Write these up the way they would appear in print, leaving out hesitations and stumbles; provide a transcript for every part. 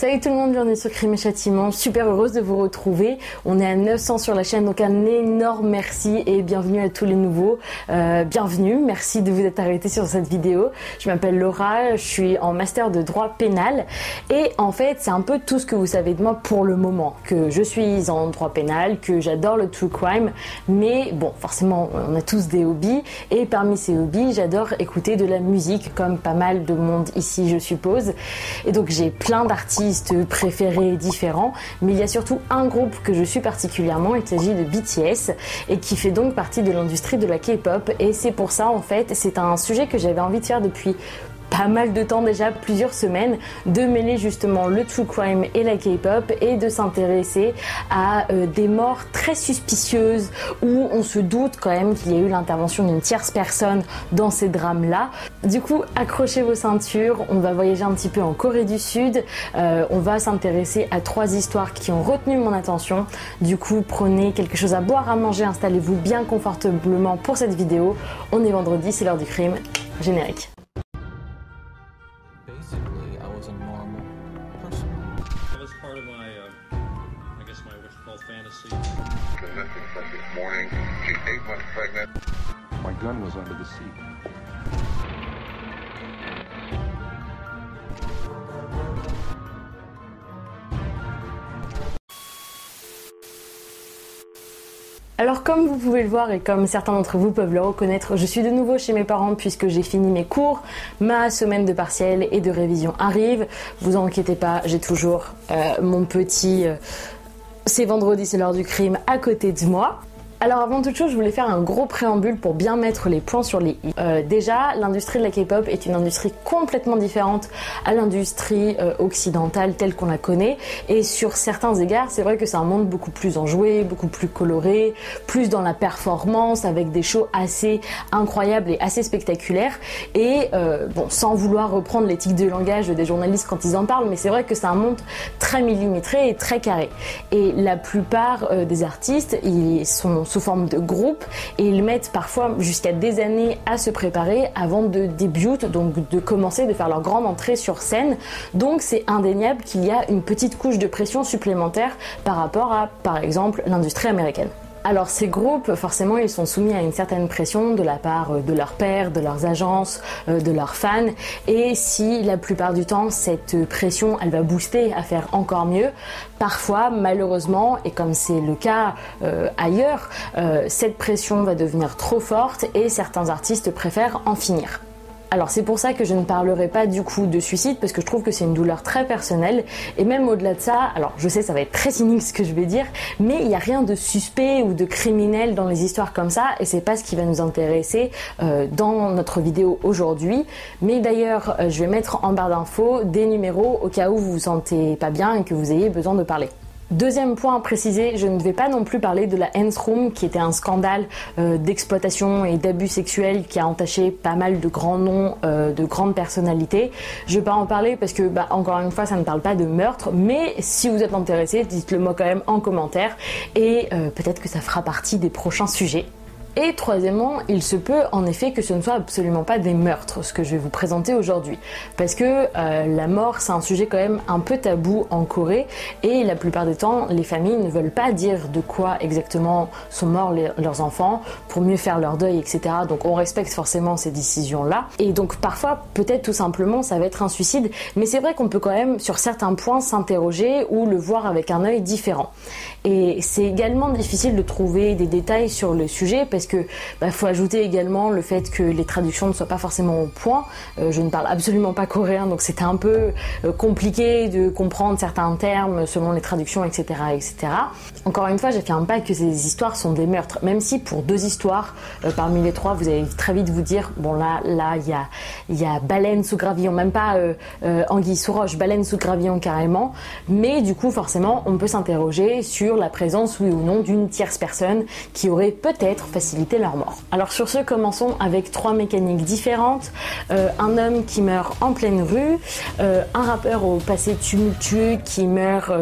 Salut tout le monde, bienvenue sur Crime et Châtiment, super heureuse de vous retrouver. On est à 900 sur la chaîne, donc un énorme merci et bienvenue à tous les nouveaux. Bienvenue, merci de vous être arrêtés sur cette vidéo. Je m'appelle Laura, je suis en master de droit pénal et en fait c'est un peu tout ce que vous savez de moi pour le moment. Que je suis en droit pénal, que j'adore le true crime, mais bon forcément on a tous des hobbies et parmi ces hobbies j'adore écouter de la musique comme pas mal de monde ici je suppose. Et donc j'ai plein d'artistes préférés différents, mais il y a surtout un groupe que je suis particulièrement, il s'agit de BTS et qui fait donc partie de l'industrie de la K-pop et c'est pour ça en fait, c'est un sujet que j'avais envie de faire depuis pas mal de temps déjà, plusieurs semaines, de mêler justement le true crime et la K-pop et de s'intéresser à des morts très suspicieuses où on se doute quand même qu'il y a eu l'intervention d'une tierce personne dans ces drames-là. Du coup, accrochez vos ceintures, on va voyager un petit peu en Corée du Sud, on va s'intéresser à 3 histoires qui ont retenu mon attention. Du coup, prenez quelque chose à boire, à manger, installez-vous bien confortablement pour cette vidéo. On est vendredi, c'est l'heure du crime. Générique. My gun was under the seat. Alors comme vous pouvez le voir et comme certains d'entre vous peuvent le reconnaître, je suis de nouveau chez mes parents puisque j'ai fini mes cours, ma semaine de partiel et de révision arrive. Vous en inquiétez pas, j'ai toujours mon petit c'est vendredi, c'est l'heure du crime à côté de moi. Alors avant toute chose, je voulais faire un gros préambule pour bien mettre les points sur les i. Déjà, l'industrie de la K-pop est une industrie complètement différente à l'industrie occidentale telle qu'on la connaît. Et sur certains égards, c'est vrai que c'est un monde beaucoup plus enjoué, beaucoup plus coloré, plus dans la performance, avec des shows assez incroyables et assez spectaculaires. Et bon, sans vouloir reprendre l'éthique de langage des journalistes quand ils en parlent, mais c'est vrai que c'est un monde très millimétré et très carré. Et la plupart des artistes, ils sont sous forme de groupe et ils mettent parfois jusqu'à des années à se préparer avant de débuter, donc de commencer, de faire leur grande entrée sur scène. Donc c'est indéniable qu'il y a une petite couche de pression supplémentaire par rapport à, par exemple, l'industrie américaine. Alors ces groupes, forcément, ils sont soumis à une certaine pression de la part de leurs pairs, de leurs agences, de leurs fans. Et si la plupart du temps, cette pression, elle va booster à faire encore mieux, parfois, malheureusement, et comme c'est le cas ailleurs, cette pression va devenir trop forte et certains artistes préfèrent en finir. Alors c'est pour ça que je ne parlerai pas du coup de suicide parce que je trouve que c'est une douleur très personnelle et même au-delà de ça, alors je sais ça va être très cynique ce que je vais dire, mais il n'y a rien de suspect ou de criminel dans les histoires comme ça et c'est pas ce qui va nous intéresser dans notre vidéo aujourd'hui. Mais d'ailleurs je vais mettre en barre d'infos des numéros au cas où vous vous sentez pas bien et que vous ayez besoin de parler. Deuxième point à préciser, je ne vais pas non plus parler de la Hands Room qui était un scandale d'exploitation et d'abus sexuels qui a entaché pas mal de grands noms, de grandes personnalités. Je vais pas en parler parce que encore une fois ça ne parle pas de meurtre, mais si vous êtes intéressé, dites-le moi quand même en commentaire et peut-être que ça fera partie des prochains sujets. Et troisièmement, il se peut en effet que ce ne soit absolument pas des meurtres, ce que je vais vous présenter aujourd'hui. Parce que la mort, c'est un sujet quand même un peu tabou en Corée et la plupart du temps, les familles ne veulent pas dire de quoi exactement sont morts leurs enfants pour mieux faire leur deuil, etc. Donc on respecte forcément ces décisions-là. Et donc parfois, peut-être tout simplement, ça va être un suicide. Mais c'est vrai qu'on peut quand même, sur certains points, s'interroger ou le voir avec un œil différent. Et c'est également difficile de trouver des détails sur le sujet parce que faut ajouter également le fait que les traductions ne soient pas forcément au point. Je ne parle absolument pas coréen, donc c'était un peu compliqué de comprendre certains termes selon les traductions, etc., etc. Encore une fois, j'affirme pas que ces histoires sont des meurtres, même si pour 2 histoires parmi les 3, vous allez très vite vous dire bon là il y a baleine sous gravillon, même pas anguille sous roche, baleine sous gravillon carrément. Mais du coup, forcément, on peut s'interroger sur la présence, oui ou non, d'une tierce personne qui aurait peut-être facilité faciliter leur mort. Alors sur ce, commençons avec 3 mécaniques différentes. Un homme qui meurt en pleine rue, un rappeur au passé tumultueux qui meurt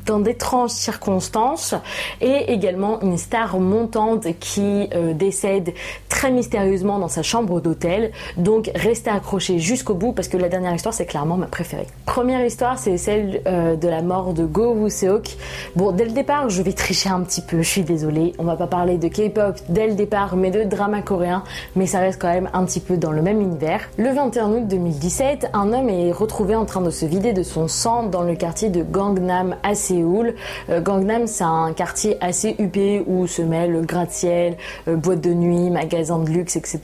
dans d'étranges circonstances, et également une star montante qui décède très mystérieusement dans sa chambre d'hôtel. Donc restez accrochés jusqu'au bout parce que la dernière histoire c'est clairement ma préférée. Première histoire, c'est celle de la mort de Go Woo-seok. Bon, dès le départ je vais tricher un petit peu, je suis désolée, on va pas parler de K-pop dès le départ mais de drama coréen, mais ça reste quand même un petit peu dans le même univers. Le 21 août 2017, un homme est retrouvé en train de se vider de son sang dans le quartier de Gangnam à Séoul. Gangnam, c'est un quartier assez huppé où se mêlent gratte-ciel, boîte de nuit, magasins de luxe, etc.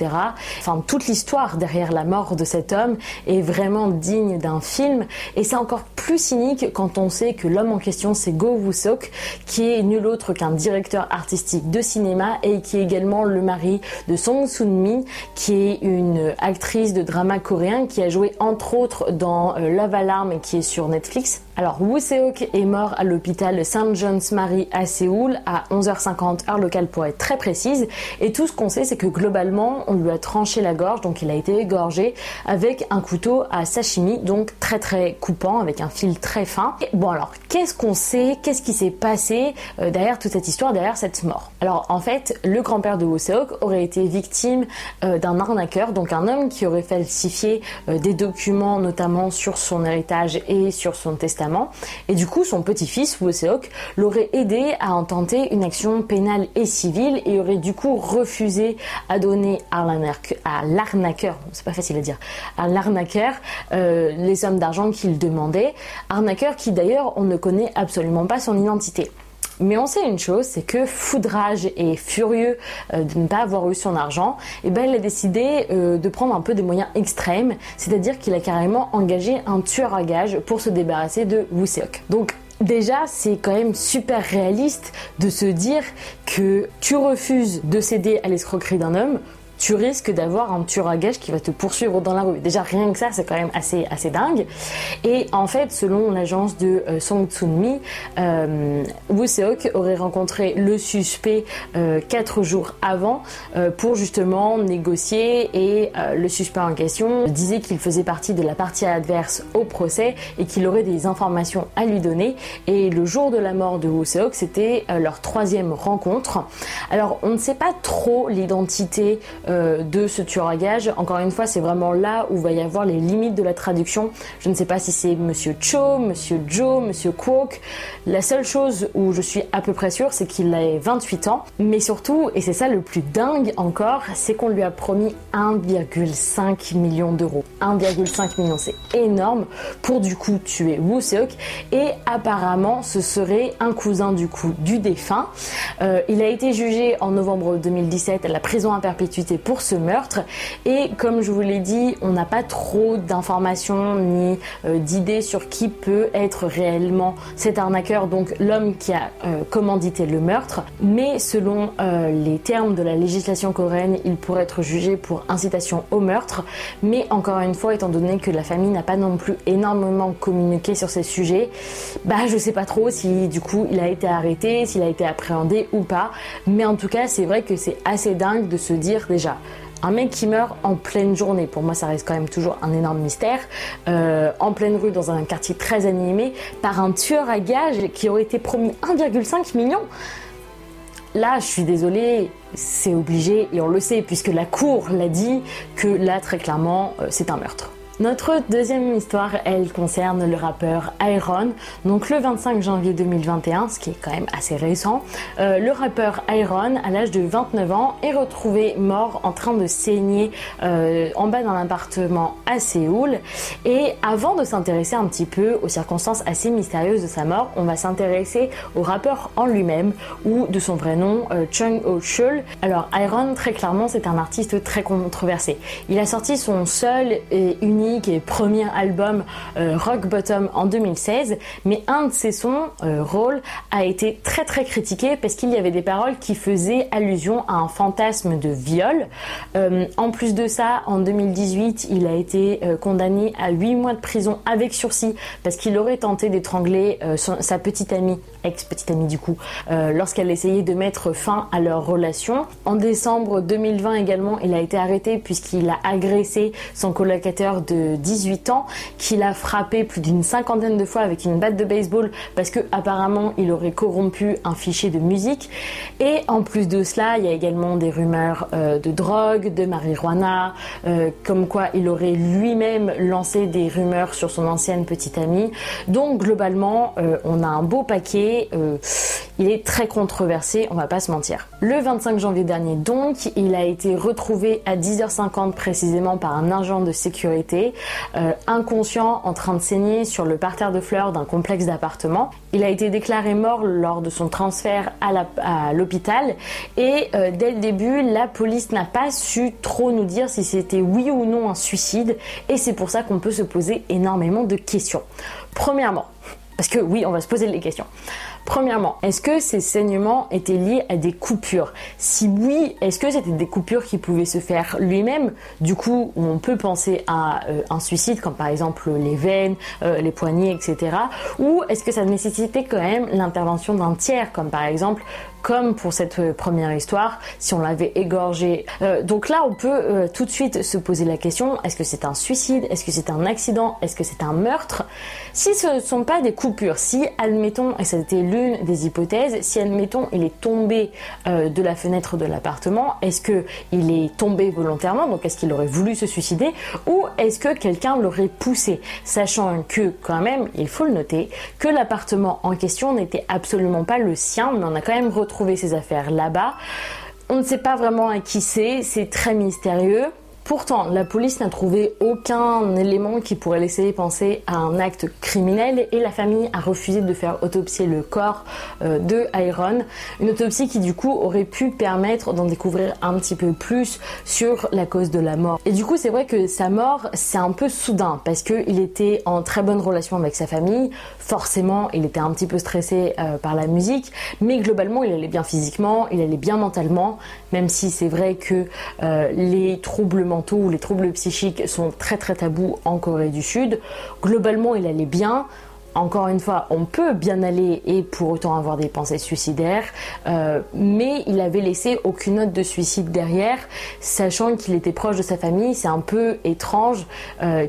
Enfin, toute l'histoire derrière la mort de cet homme est vraiment digne d'un film, et c'est encore plus cynique quand on sait que l'homme en question c'est Go Woo-seok, qui est nul autre qu'un directeur artistique de cinéma et qui est également le mari de Song Soon-mi, qui est une actrice de drama coréen qui a joué entre autres dans Love Alarm qui est sur Netflix. Alors Woo-seok est mort à l'hôpital St. John's Mary à Séoul à 11h50 heure locale pour être très précise, et tout ce qu'on sait c'est que globalement on lui a tranché la gorge, donc il a été égorgé avec un couteau à sashimi, donc très très coupant avec un fil très fin. Et bon, alors qu'est-ce qu'on sait, qu'est-ce qui s'est passé derrière toute cette histoire, derrière cette mort? Alors en fait, le grand-père de Woo-seok aurait été victime d'un arnaqueur, donc un homme qui aurait falsifié des documents notamment sur son héritage et sur son testament. Et du coup, son petit-fils, Woo-seok, l'aurait aidé à intenter une action pénale et civile et aurait du coup refusé à donner à l'arnaqueur, c'est pas facile à dire, à l'arnaqueur les sommes d'argent qu'il demandait. Arnaqueur qui d'ailleurs, on ne connaît absolument pas son identité. Mais on sait une chose, c'est que foudrage et furieux de ne pas avoir eu son argent, et ben il a décidé de prendre un peu des moyens extrêmes, c'est-à-dire qu'il a carrément engagé un tueur à gages pour se débarrasser de Woo-seok. Donc déjà, c'est quand même super réaliste de se dire que tu refuses de céder à l'escroquerie d'un homme, tu risques d'avoir un tueur à gages qui va te poursuivre dans la rue. Déjà rien que ça, c'est quand même assez dingue. Et en fait, selon l'agence de Song Soon-mi, Woo-seok aurait rencontré le suspect 4 jours avant pour justement négocier, et le suspect en question disait qu'il faisait partie de la partie adverse au procès et qu'il aurait des informations à lui donner. Et le jour de la mort de Woo-seok, c'était leur 3e rencontre. Alors on ne sait pas trop l'identité de ce tueur à gages. Encore une fois, c'est vraiment là où va y avoir les limites de la traduction. Je ne sais pas si c'est Monsieur Cho, Monsieur Joe, Monsieur Kwok. La seule chose où je suis à peu près sûre, c'est qu'il a 28 ans. Mais surtout, et c'est ça le plus dingue encore, c'est qu'on lui a promis 1,5 million d'euros. 1,5 million, c'est énorme pour du coup tuer Woo-seok. Et apparemment, ce serait un cousin du coup du défunt. Il a été jugé en novembre 2017 à la prison à perpétuité pour ce meurtre, et comme je vous l'ai dit, on n'a pas trop d'informations ni d'idées sur qui peut être réellement cet arnaqueur, donc l'homme qui a commandité le meurtre, mais selon les termes de la législation coréenne, il pourrait être jugé pour incitation au meurtre. Mais encore une fois, étant donné que la famille n'a pas non plus énormément communiqué sur ces sujets, je sais pas trop si du coup il a été arrêté, s'il a été appréhendé ou pas, mais en tout cas c'est vrai que c'est assez dingue de se dire déjà, un mec qui meurt en pleine journée, pour moi ça reste quand même toujours un énorme mystère, en pleine rue dans un quartier très animé, par un tueur à gages qui aurait été promis 1,5 million. Là, je suis désolée, c'est obligé, et on le sait puisque la cour l'a dit, que là très clairement c'est un meurtre. Notre deuxième histoire, elle concerne le rappeur Iron. Donc le 25 janvier 2021, ce qui est quand même assez récent, le rappeur Iron, à l'âge de 29 ans, est retrouvé mort en train de saigner en bas d'un appartement à Séoul. Et avant de s'intéresser un petit peu aux circonstances assez mystérieuses de sa mort, on va s'intéresser au rappeur en lui-même, ou de son vrai nom, Chung Ho-chul. Alors Iron, très clairement, c'est un artiste très controversé. Il a sorti son seul et unique unique et premier album Rock Bottom en 2016, mais un de ses sons, Roll, a été très très critiqué parce qu'il y avait des paroles qui faisaient allusion à un fantasme de viol. En plus de ça, en 2018, il a été condamné à 8 mois de prison avec sursis parce qu'il aurait tenté d'étrangler sa petite amie, ex-petite amie du coup, lorsqu'elle essayait de mettre fin à leur relation. En décembre 2020 également, il a été arrêté puisqu'il a agressé son colocataire de 18 ans, qu'il a frappé plus d'une 50aine de fois avec une batte de baseball parce que apparemment il aurait corrompu un fichier de musique. Et en plus de cela, il y a également des rumeurs de drogue, de marijuana, comme quoi il aurait lui-même lancé des rumeurs sur son ancienne petite amie. Donc globalement, on a un beau paquet. Il est très controversé, on va pas se mentir. Le 25 janvier dernier donc, il a été retrouvé à 10h50 précisément par un agent de sécurité, inconscient, en train de saigner sur le parterre de fleurs d'un complexe d'appartements. Il a été déclaré mort lors de son transfert à l'hôpital et dès le début, la police n'a pas su trop nous dire si c'était oui ou non un suicide et c'est pour ça qu'on peut se poser énormément de questions. Premièrement, parce que oui, on va se poser les questions. Premièrement, est-ce que ces saignements étaient liés à des coupures? Si oui, est-ce que c'était des coupures qui pouvaient se faire lui-même? Du coup, on peut penser à un suicide, comme par exemple les veines, les poignets, etc. Ou est-ce que ça nécessitait quand même l'intervention d'un tiers, comme par exemple, comme pour cette première histoire, si on l'avait égorgé. Donc là, on peut tout de suite se poser la question, est-ce que c'est un suicide? Est-ce que c'est un accident? Est-ce que c'est un meurtre? Si ce ne sont pas des coupures, si, admettons, et c'était l'une des hypothèses, si, admettons, il est tombé de la fenêtre de l'appartement, est-ce qu'il est tombé volontairement, donc est-ce qu'il aurait voulu se suicider, ou est-ce que quelqu'un l'aurait poussé, sachant que, quand même, il faut le noter, que l'appartement en question n'était absolument pas le sien, mais on a quand même retrouvé ses affaires là-bas. On ne sait pas vraiment à qui c'est très mystérieux. Pourtant, la police n'a trouvé aucun élément qui pourrait laisser penser à un acte criminel et la famille a refusé de faire autopsier le corps de Iron. Une autopsie qui du coup aurait pu permettre d'en découvrir un petit peu plus sur la cause de la mort. Et du coup, c'est vrai que sa mort, c'est un peu soudain parce qu'il était en très bonne relation avec sa famille. Forcément, il était un petit peu stressé par la musique, mais globalement, il allait bien physiquement, il allait bien mentalement, même si c'est vrai que les troubles mentaux ou les troubles psychiques sont très très tabous en Corée du Sud. Globalement, il allait bien. Encore une fois, on peut bien aller et pour autant avoir des pensées suicidaires, mais il avait laissé aucune note de suicide derrière, sachant qu'il était proche de sa famille. C'est un peu étrange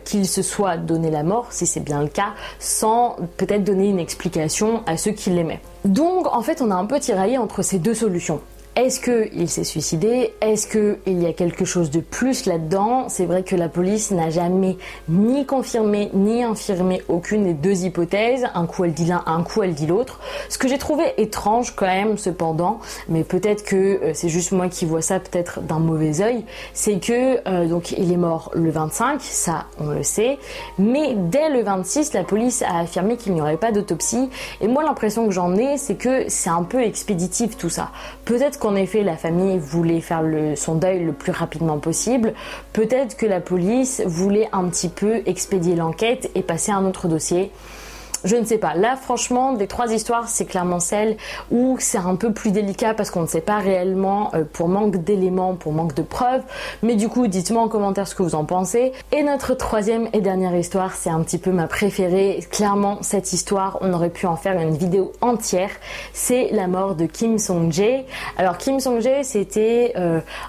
qu'il se soit donné la mort, si c'est bien le cas, sans peut-être donner une explication à ceux qui l'aimaient. Donc en fait, on a un peu tiraillé entre ces deux solutions. Est-ce qu'il s'est suicidé? Est-ce qu'il y a quelque chose de plus là-dedans? C'est vrai que la police n'a jamais ni confirmé ni infirmé aucune des deux hypothèses. Un coup elle dit l'un, un coup elle dit l'autre. Ce que j'ai trouvé étrange quand même cependant, mais peut-être que c'est juste moi qui vois ça peut-être d'un mauvais œil, c'est que donc il est mort le 25, ça on le sait, mais dès le 26 la police a affirmé qu'il n'y aurait pas d'autopsie et moi l'impression que j'en ai c'est que c'est un peu expéditif tout ça. Peut-être qu'en effet la famille voulait faire son deuil le plus rapidement possible, peut-être que la police voulait un petit peu expédier l'enquête et passer à un autre dossier. Je ne sais pas. Là, franchement, des trois histoires, c'est clairement celle où c'est un peu plus délicat parce qu'on ne sait pas réellement pour manque d'éléments, pour manque de preuves. Mais du coup, dites-moi en commentaire ce que vous en pensez. Et notre troisième et dernière histoire, c'est un petit peu ma préférée. Clairement, cette histoire, on aurait pu en faire une vidéo entière. C'est la mort de Kim Song-jae. Alors, Kim Song-jae, c'était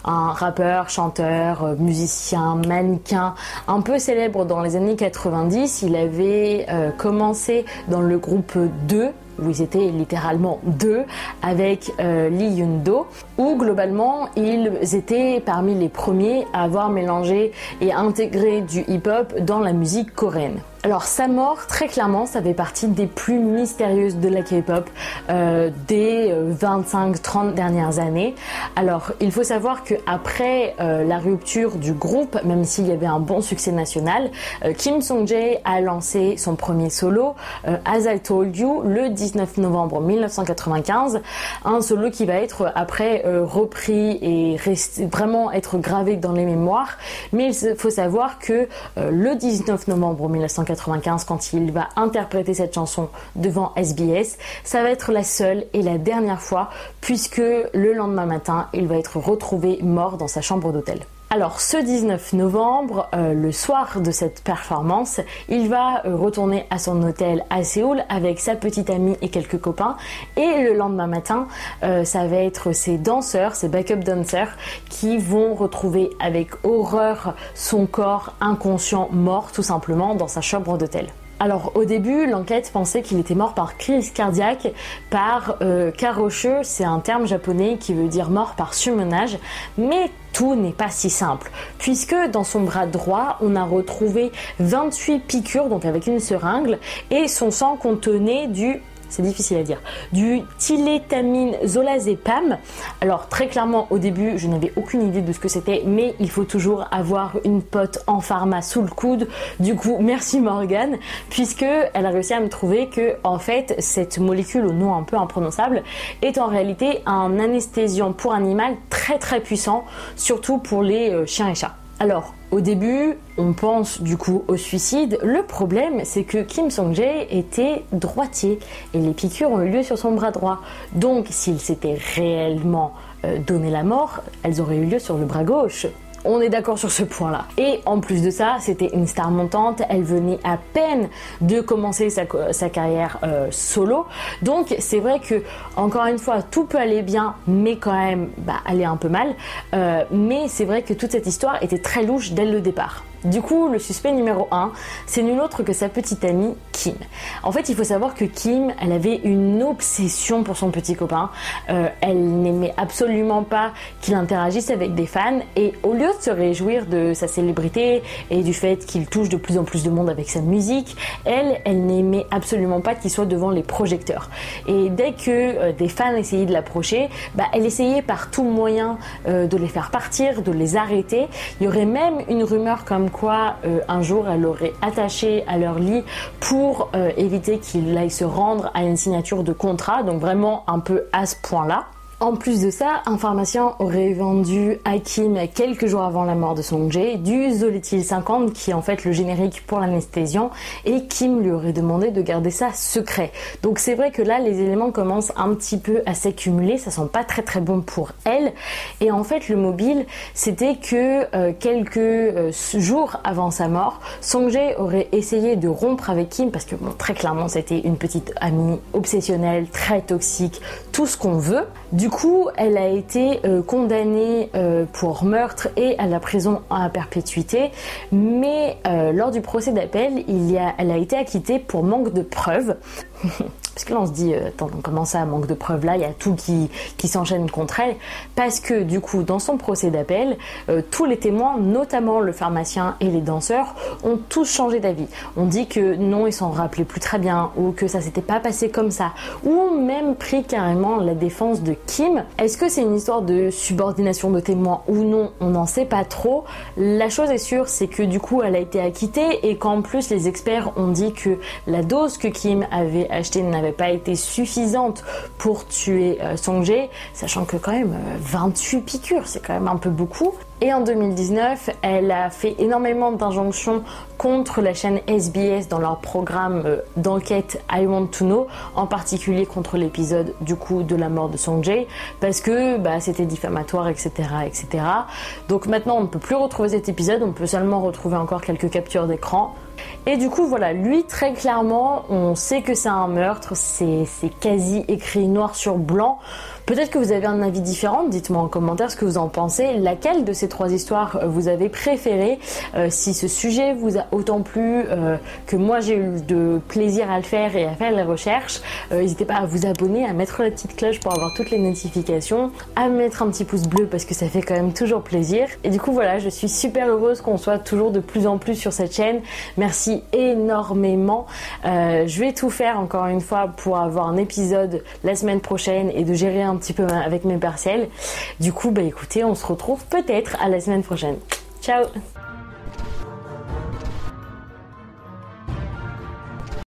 un rappeur, chanteur, musicien, mannequin, un peu célèbre dans les années 90. Il avait commencé dans le groupe 2 où ils étaient littéralement deux avec Lee Hyun-do, où globalement ils étaient parmi les premiers à avoir mélangé et intégré du hip-hop dans la musique coréenne. Alors sa mort, très clairement, ça fait partie des plus mystérieuses de la K-pop des 25-30 dernières années. Alors il faut savoir qu'après la rupture du groupe, même s'il y avait un bon succès national, Kim Sung-jae a lancé son premier solo, As I Told You, le 19 novembre 1995. Un solo qui va être après repris et vraiment être gravé dans les mémoires. Mais il faut savoir que le 19 novembre 1995, quand il va interpréter cette chanson devant SBS, ça va être la seule et la dernière fois, puisque le lendemain matin, il va être retrouvé mort dans sa chambre d'hôtel. Alors ce 19 novembre, le soir de cette performance, il va retourner à son hôtel à Séoul avec sa petite amie et quelques copains, et le lendemain matin, ça va être ses danseurs, ses backup danseurs qui vont retrouver avec horreur son corps inconscient mort tout simplement dans sa chambre d'hôtel. Alors au début, l'enquête pensait qu'il était mort par crise cardiaque, par karosheu, c'est un terme japonais qui veut dire mort par surmenage, mais tout n'est pas si simple, puisque dans son bras droit, on a retrouvé 28 piqûres, donc avec une seringue, et son sang contenait c'est difficile à dire, du thilétamine-zolazépam. Alors très clairement au début je n'avais aucune idée de ce que c'était, mais il faut toujours avoir une pote en pharma sous le coude. Du coup merci Morgane, puisque elle a réussi à me trouver que en fait cette molécule au nom un peu imprononçable est en réalité un anesthésiant pour animal très très puissant, surtout pour les chiens et chats. Alors, au début, on pense du coup au suicide. Le problème, c'est que Kim Sung-jae était droitier et les piqûres ont eu lieu sur son bras droit. Donc, s'il s'était réellement donné la mort, elles auraient eu lieu sur le bras gauche. On est d'accord sur ce point-là. Et en plus de ça, c'était une star montante. Elle venait à peine de commencer sa carrière solo. Donc c'est vrai que, encore une fois, tout peut aller bien, mais quand même aller un peu mal. Mais c'est vrai que toute cette histoire était très louche dès le départ. Du coup, le suspect numéro 1, c'est nul autre que sa petite amie Kim. En fait, il faut savoir que Kim, elle avait une obsession pour son petit copain. Elle n'aimait absolument pas qu'il interagisse avec des fans, et au lieu de se réjouir de sa célébrité et du fait qu'il touche de plus en plus de monde avec sa musique, elle n'aimait absolument pas qu'il soit devant les projecteurs. Et dès que des fans essayaient de l'approcher, elle essayait par tout moyen de les faire partir, de les arrêter. Il y aurait même une rumeur comme quoi un jour elle aurait attaché à leur lit pour éviter qu'il aille se rendre à une signature de contrat, donc vraiment un peu à ce point-là. En plus de ça, un pharmacien aurait vendu à Kim quelques jours avant la mort de Sung-jae du Zolethil 50 qui est en fait le générique pour l'anesthésiant, et Kim lui aurait demandé de garder ça secret. Donc c'est vrai que là les éléments commencent un petit peu à s'accumuler, ça sent pas très très bon pour elle. Et en fait le mobile, c'était que quelques jours avant sa mort, Sung-jae aurait essayé de rompre avec Kim parce que très clairement c'était une petite amie obsessionnelle, très toxique, tout ce qu'on veut. Du coup, elle a été condamnée pour meurtre et à la prison à perpétuité, mais lors du procès d'appel, elle a été acquittée pour manque de preuves. Parce que là on se dit, attends, comment ça, manque de preuves là, il y a tout qui s'enchaîne contre elle. Parce que du coup, dans son procès d'appel, tous les témoins, notamment le pharmacien et les danseurs, ont tous changé d'avis. On dit que non, ils s'en rappelaient plus très bien, ou que ça s'était pas passé comme ça, ou ont même pris carrément la défense de Kim. Est-ce que c'est une histoire de subordination de témoins ou non? On n'en sait pas trop. La chose est sûre, c'est que du coup, elle a été acquittée, et qu'en plus, les experts ont dit que la dose que Kim avait achetée n'avait pas été suffisante pour tuer Sung-jae, sachant que quand même 28 piqûres, c'est quand même un peu beaucoup. Et en 2019, elle a fait énormément d'injonctions contre la chaîne SBS dans leur programme d'enquête I Want to Know, en particulier contre l'épisode du coup de la mort de Sung-jae, parce que c'était diffamatoire, etc., etc. Donc maintenant on ne peut plus retrouver cet épisode, on peut seulement retrouver encore quelques captures d'écran. Et du coup voilà, lui très clairement, on sait que c'est un meurtre, c'est quasi écrit noir sur blanc. Peut-être que vous avez un avis différent, dites-moi en commentaire ce que vous en pensez. Laquelle de ces ces 3 histoires vous avez préférées, si ce sujet vous a autant plu que moi j'ai eu de plaisir à le faire et à faire les recherches. N'hésitez pas à vous abonner, à mettre la petite cloche pour avoir toutes les notifications, à mettre un petit pouce bleu parce que ça fait quand même toujours plaisir. Et du coup voilà, je suis super heureuse qu'on soit toujours de plus en plus sur cette chaîne. Merci énormément. Je vais tout faire encore une fois pour avoir un épisode la semaine prochaine et de gérer un petit peu avec mes partiels. Du coup, bah écoutez, on se retrouve peut-être à la semaine prochaine. Ciao!